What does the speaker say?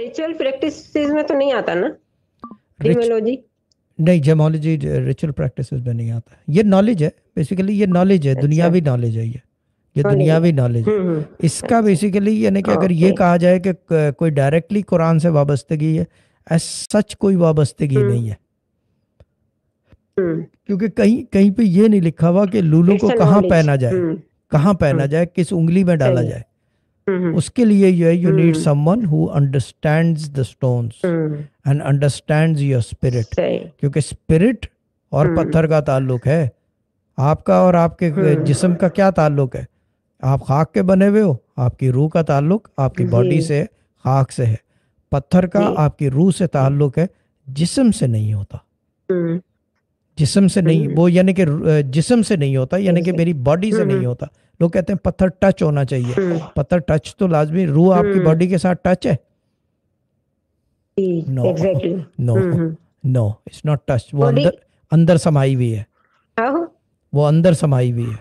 Ritual practice में तो नहीं आता ना, रिच जीमोलॉजी? नहीं, जेमोलॉजी रिचुअल प्रैक्टिस में नहीं आता है। ये नॉलेज है बेसिकली, ये नॉलेज है, अच्छा, दुनियावी नॉलेज है ये नॉलेज है। दुनियावी नॉलेज है। इसका अच्छा, बेसिकली यानी कि अगर ये ओके। कहा जाए कि कोई डायरेक्टली कुरान से वाबस्तगी है, एज सच कोई वाबस्तगी नहीं हम्म है। हम्म क्योंकि कहीं कहीं पे ये नहीं लिखा हुआ कि लूलू को इट्स अ कहाँ नॉलेज। पहना जाए, कहाँ पहना जाए, किस उंगली में डाला सही है। जाए। हम्म उसके लिए जो है, you need hmm someone who understands the stones hmm and understands your spirit. सही। क्योंकि स्पिरिट और हम्म पत्थर का ताल्लुक है, आपका और आपके जिस्म हम्म का क्या ताल्लुक है? आप खाक के बने हुए हो, आपकी रूह का ताल्लुक आपकी जी बॉडी से, खाक से है। पत्थर का जी। आपकी रूह से ताल्लुक है, जिस्म से नहीं होता। हम्म जिस्म से नहीं, हम्म वो यानी कि जिस्म से नहीं होता, यानी कि मेरी एग्जैक्ट। बॉडी से नहीं हम्म होता। लोग कहते हैं पत्थर टच होना चाहिए। हम्म पत्थर टच तो लाजमी, रूह आपकी हम्म बॉडी के साथ टच है? जी no exactly. No no, it's not touch. वो बॉडी। अंदर अंदर समाई हुई है, हाँ। वो अंदर समाई हुई है।